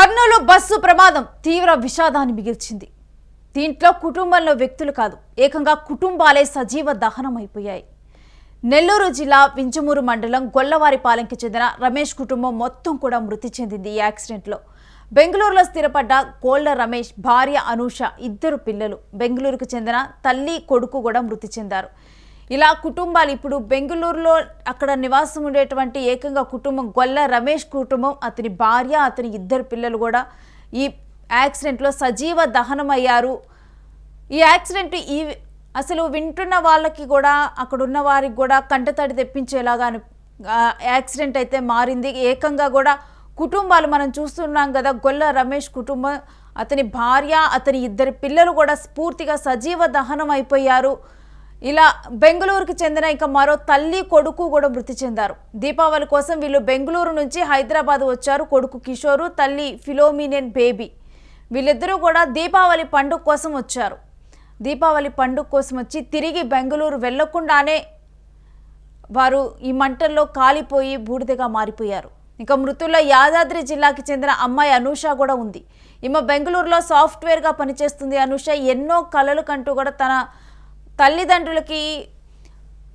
Kurnool bus ప్రమాదం తీవ్ర విషాదాన్ని మిగిల్చింది. దీంట్లో కుటుంబంలో వ్యక్తులు కాదు, ఏకంగా కుటుంబాలే సజీవ దహనమైపోయాయి. నెల్లూరు జిల్లా వింజమూరు మండలం గొల్లవారిపాలెంకి చెందిన రమేష్ కుటుంబం మొత్తం కూడా మృతి చెందింది ఈ యాక్సిడెంట్లో. బెంగళూరులో స్థిరపడ్డ కోళ్ల రమేష్, భార్య అనూష, ఇద్దరు పిల్లలు, బెంగళూరుకు చెందిన తల్లి, కొడుకు కూడా మృతి చెందారు. ఇలా కుటుంబాలు ఇప్పుడు బెంగళూరులో అక్కడ నివాసం ఉండేటువంటి ఏకంగా కుటుంబం గొల్ల రమేష్ కుటుంబం, అతని భార్య, అతని ఇద్దరు పిల్లలు కూడా ఈ యాక్సిడెంట్లో సజీవ దహనమయ్యారు. ఈ యాక్సిడెంట్ అసలు వింటున్న వాళ్ళకి కూడా అక్కడ ఉన్న వారికి కూడా కంటతడి తెప్పించేలాగా యాక్సిడెంట్ అయితే మారింది. ఏకంగా కూడా కుటుంబాలు మనం చూస్తున్నాం కదా, గొల్ల రమేష్ కుటుంబం, అతని భార్య, అతని ఇద్దరు పిల్లలు కూడా పూర్తిగా సజీవ దహనం అయిపోయారు. ఇలా బెంగళూరుకు చెందిన ఇంకా మరో తల్లి, కొడుకు కూడా మృతి చెందారు. దీపావళి కోసం వీళ్ళు బెంగళూరు నుంచి హైదరాబాద్ వచ్చారు. కొడుకు కిషోరు, తల్లి ఫిలోమినెన్ బేబీ, వీళ్ళిద్దరూ కూడా దీపావళి పండుగ కోసం వచ్చారు. దీపావళి పండుగ కోసం వచ్చి తిరిగి బెంగళూరు వెళ్లకుండానే వారు ఈ మంటల్లో కాలిపోయి బూడిదగా మారిపోయారు. ఇక మృతుల్లో యాదాద్రి జిల్లాకి చెందిన అమ్మాయి అనూష కూడా ఉంది. ఈమె బెంగళూరులో సాఫ్ట్వేర్గా పనిచేస్తుంది. అనూష ఎన్నో కలలు కంటూ కూడా తన తల్లిదండ్రులకి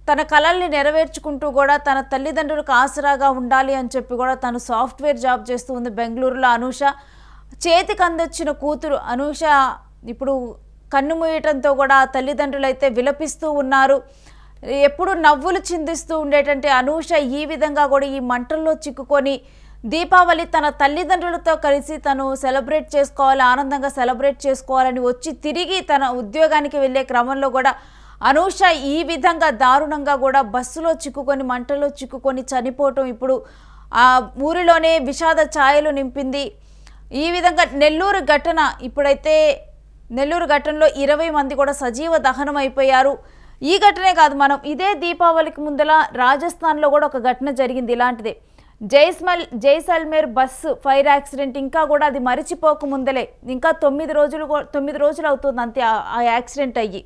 తన కలల్ని నెరవేర్చుకుంటూ కూడా తన తల్లిదండ్రులకు ఆసరాగా ఉండాలి అని చెప్పి కూడా తను సాఫ్ట్వేర్ జాబ్ చేస్తూ ఉంది బెంగళూరులో. అనూష చేతికి అందొచ్చిన కూతురు అనూష ఇప్పుడు కన్ను మూయటంతో కూడా తల్లిదండ్రులు అయితే విలపిస్తూ ఉన్నారు. ఎప్పుడు నవ్వులు చిందిస్తూ ఉండేటంటే అనూష ఈ విధంగా కూడా ఈ మంటల్లో చిక్కుకొని దీపావళి తన తల్లిదండ్రులతో కలిసి తను సెలబ్రేట్ చేసుకోవాలి, ఆనందంగా సెలబ్రేట్ చేసుకోవాలని వచ్చి తిరిగి తన ఉద్యోగానికి వెళ్ళే క్రమంలో కూడా అనూష ఈ విధంగా దారుణంగా కూడా బస్సులో చిక్కుకొని మంటల్లో చిక్కుకొని చనిపోవటం ఇప్పుడు ఆ ఊరిలోనే విషాద ఛాయలు నింపింది. ఈ విధంగా నెల్లూరు ఘటన, ఇప్పుడైతే నెల్లూరు ఘటనలో 20 మంది కూడా సజీవ దహనం అయిపోయారు. ఈ ఘటనే కాదు, మనం ఇదే దీపావళికి ముందల రాజస్థాన్లో కూడా ఒక ఘటన జరిగింది ఇలాంటిదే. జైసల్మేర్ బస్సు ఫైర్ యాక్సిడెంట్, ఇంకా కూడా అది మరిచిపోక ముందలే ఇంకా 9 రోజులు అవుతుంది అంతే ఆ యాక్సిడెంట్ అయ్యి.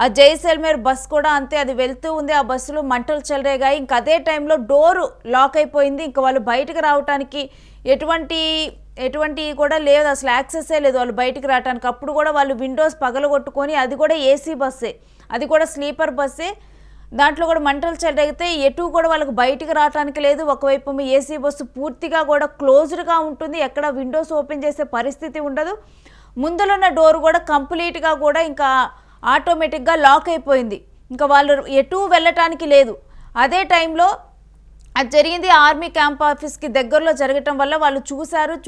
ఆ జైసల్మేర్ బస్ కూడా అంతే, అది వెళ్తూ ఉంది, ఆ బస్సులో మంటలు చెలరేగాయి. ఇంక అదే టైంలో డోరు లాక్ అయిపోయింది. ఇంకా వాళ్ళు బయటకు రావడానికి ఎటువంటి కూడా లేదు, అసలు యాక్సెస్సే లేదు వాళ్ళు బయటికి రావడానికి. అప్పుడు కూడా వాళ్ళు విండోస్ పగలగొట్టుకొని, అది కూడా ఏసీ బస్సే, అది కూడా స్లీపర్ బస్సే, దాంట్లో కూడా మంటలు చెలరేగితే ఎటు కూడా వాళ్ళకి బయటికి రావడానికి లేదు. ఒకవైపు ఏసీ బస్సు పూర్తిగా కూడా క్లోజ్డ్గా ఉంటుంది, ఎక్కడ విండోస్ ఓపెన్ చేసే పరిస్థితి ఉండదు. ముందులున్న డోర్ కూడా కంప్లీట్గా కూడా ఇంకా ఆటోమేటిక్గా లాక్ అయిపోయింది, ఇంకా వాళ్ళు ఎటు వెళ్ళటానికి లేదు. అదే టైంలో అది జరిగింది ఆర్మీ క్యాంప్ ఆఫీస్కి దగ్గరలో జరగటం వల్ల వాళ్ళు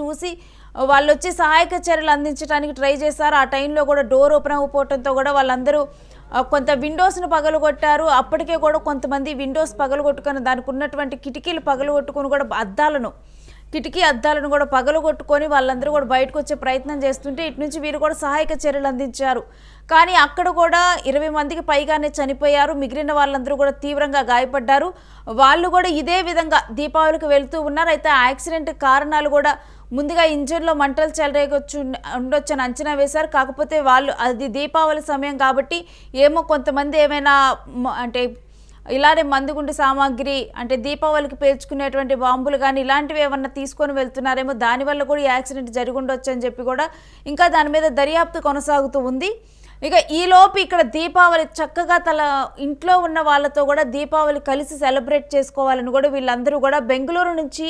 చూసి వాళ్ళు వచ్చి సహాయక చర్యలు అందించడానికి ట్రై చేశారు. ఆ టైంలో కూడా డోర్ ఓపెన్ అవ్వకపోవడంతో కూడా వాళ్ళందరూ కొంత విండోస్ను పగలగొట్టారు. అప్పటికే కూడా కొంతమంది విండోస్ పగలగొట్టుకొని దానికి ఉన్నటువంటి కిటికీలు పగలగొట్టుకొని కూడా కిటికీ అద్దాలను కూడా పగలగొట్టుకొని వాళ్ళందరూ కూడా బయటకు వచ్చే ప్రయత్నం చేస్తుంటే ఇటు నుంచి వీరు కూడా సహాయక చర్యలు అందించారు. కానీ అక్కడ కూడా 20 మందికి పైగానే చనిపోయారు. మిగిలిన వాళ్ళందరూ కూడా తీవ్రంగా గాయపడ్డారు. వాళ్ళు కూడా ఇదే విధంగా దీపావళికి వెళ్తూ ఉన్నారు. అయితే ఆ యాక్సిడెంట్ కారణాలు కూడా ముందుగా ఇంజన్లో మంటలు ఉండొచ్చని అంచనా వేశారు. కాకపోతే వాళ్ళు అది దీపావళి సమయం కాబట్టి ఏమో కొంతమంది ఏమైనా అంటే ఇలానే మందుగుండు సామాగ్రి అంటే దీపావళికి పేల్చుకునేటువంటి బాంబులు కానీ ఇలాంటివి ఏమన్నా తీసుకొని వెళ్తున్నారేమో, దానివల్ల కూడా ఈ యాక్సిడెంట్ జరిగి ఉండొచ్చు అని చెప్పి కూడా ఇంకా దాని మీద దర్యాప్తు కొనసాగుతూ ఉంది. ఇక ఈలోపు ఇక్కడ దీపావళి చక్కగా ఇంట్లో ఉన్న వాళ్ళతో కూడా దీపావళి కలిసి సెలబ్రేట్ చేసుకోవాలని కూడా వీళ్ళందరూ కూడా బెంగళూరు నుంచి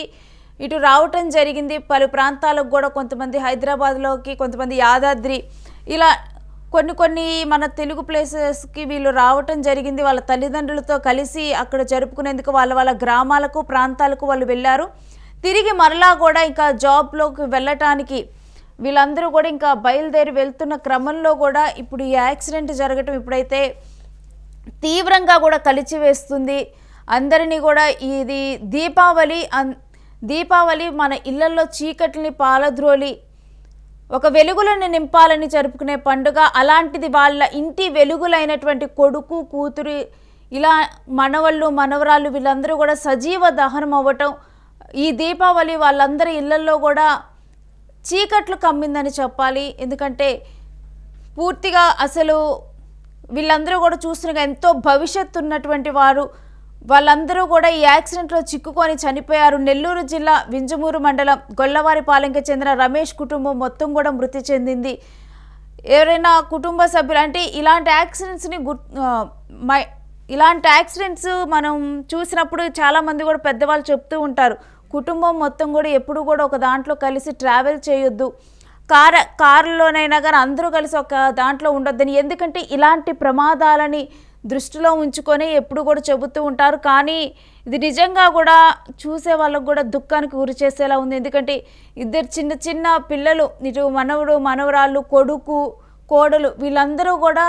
ఇటు రావటం జరిగింది. పలు ప్రాంతాలకు కూడా కొంతమంది హైదరాబాద్లోకి, కొంతమంది యాదాద్రి, ఇలా కొన్ని మన తెలుగు ప్లేసెస్కి వీళ్ళు రావటం జరిగింది. వాళ్ళ తల్లిదండ్రులతో కలిసి అక్కడ జరుపుకునేందుకు వాళ్ళ గ్రామాలకు, ప్రాంతాలకు వాళ్ళు వెళ్ళారు. తిరిగి మరలా కూడా ఇంకా జాబ్లోకి వెళ్ళటానికి వీళ్ళందరూ కూడా ఇంకా బయలుదేరి వెళ్తున్న క్రమంలో కూడా ఇప్పుడు ఈ యాక్సిడెంట్ జరగటం ఇప్పుడైతే తీవ్రంగా కూడా కలిచివేస్తుంది అందరినీ కూడా. ఇది దీపావళి మన ఇళ్లలో చీకటిని పాలద్రోలి ఒక వెలుగులను నింపాలని జరుపుకునే పండుగ. అలాంటిది వాళ్ళ ఇంటి వెలుగులైనటువంటి కొడుకు, కూతురు, ఇలా మనవళ్ళు, మనవరాళ్ళు వీళ్ళందరూ కూడా సజీవ దహనం అవ్వటం, ఈ దీపావళి వాళ్ళందరి ఇళ్లలో కూడా చీకట్లు కమ్మిందని చెప్పాలి. ఎందుకంటే పూర్తిగా అసలు వీళ్ళందరూ కూడా చూస్తున్న ఎంతో భవిష్యత్తు ఉన్నటువంటి వారు, వాళ్ళందరూ కూడా ఈ యాక్సిడెంట్లో చిక్కుకొని చనిపోయారు. నెల్లూరు జిల్లా వింజమూరు మండలం గొల్లవారిపాలెంకి చెందిన రమేష్ కుటుంబం మొత్తం కూడా మృతి చెందింది. ఎవరైనా కుటుంబ సభ్యులు అంటే ఇలాంటి యాక్సిడెంట్స్ మనం చూసినప్పుడు చాలామంది కూడా పెద్దవాళ్ళు చెప్తూ ఉంటారు, కుటుంబం మొత్తం కూడా ఎప్పుడు కూడా ఒక దాంట్లో కలిసి ట్రావెల్ చేయొద్దు, కారులోనైనా కానీ అందరూ కలిసి ఒక దాంట్లో ఉండొద్దని. ఎందుకంటే ఇలాంటి ప్రమాదాలని దృష్టిలో ఉంచుకొని ఎప్పుడు కూడా చెబుతూ ఉంటారు. కానీ ఇది నిజంగా కూడా చూసే వాళ్ళకు కూడా దుఃఖానికి గురి చేసేలా ఉంది. ఎందుకంటే ఇద్దరు చిన్న చిన్న పిల్లలు, ఇటు మనవడు మనవరాళ్ళు, కొడుకు కోడలు, వీళ్ళందరూ కూడా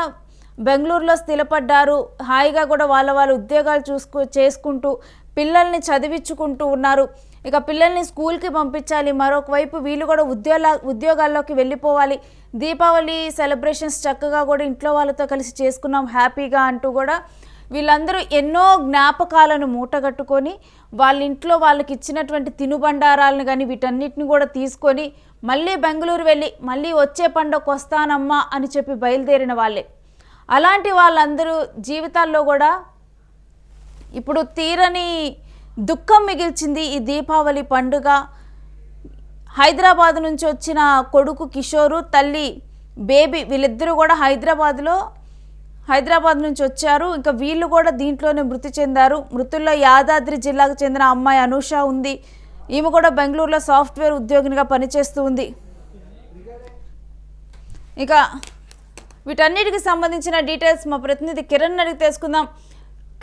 బెంగళూరులో స్థిరపడ్డారు. హాయిగా కూడా వాళ్ళ ఉద్యోగాలు చేసుకుంటూ పిల్లల్ని చదివించుకుంటూ ఉన్నారు. ఇక పిల్లల్ని స్కూల్కి పంపించాలి, మరొక వైపు వీళ్ళు కూడా ఉద్యోగాల్లోకి వెళ్ళిపోవాలి. దీపావళి సెలబ్రేషన్స్ చక్కగా కూడా ఇంట్లో వాళ్ళతో కలిసి చేసుకున్నాం హ్యాపీగా అంటూ కూడా వీళ్ళందరూ ఎన్నో జ్ఞాపకాలను మూటగట్టుకొని వాళ్ళ ఇంట్లో వాళ్ళకి ఇచ్చినటువంటి తినుబండారాలను కానీ వీటన్నిటిని కూడా తీసుకొని మళ్ళీ బెంగళూరు వెళ్ళి మళ్ళీ వచ్చే పండుగకు వస్తానమ్మా అని చెప్పి బయలుదేరిన వాళ్ళే. అలాంటి వాళ్ళందరూ జీవితాల్లో కూడా ఇప్పుడు తీరని దుఃఖం మిగిల్చింది ఈ దీపావళి పండుగ. హైదరాబాద్ నుంచి వచ్చిన కొడుకు కిషోరు, తల్లి బేబీ, వీళ్ళిద్దరూ కూడా హైదరాబాద్ నుంచి వచ్చారు. ఇంకా వీళ్ళు కూడా దీంట్లోనే మృతి చెందారు. మృతుల్లో యాదాద్రి జిల్లాకు చెందిన అమ్మాయి అనూష ఉంది. ఈమె కూడా బెంగళూరులో సాఫ్ట్వేర్ ఉద్యోగినిగా పనిచేస్తూ ఉంది. ఇక వీటన్నిటికి సంబంధించిన డీటెయిల్స్ మా ప్రతినిధి కిరణ్ అడిగి తెలుసుకుందాం.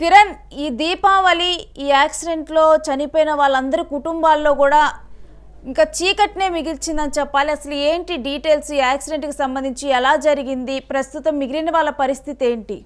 కిరణ్, ఈ దీపావళి ఈ యాక్సిడెంట్లో చనిపోయిన వాళ్ళందరి కుటుంబాల్లో కూడా ఇంకా చీకటినే మిగిల్చిందని చెప్పాలి. అసలు ఏంటి డీటెయిల్స్, ఈ యాక్సిడెంట్కి సంబంధించి ఎలా జరిగింది, ప్రస్తుతం మిగిలిన వాళ్ళ పరిస్థితి ఏంటి?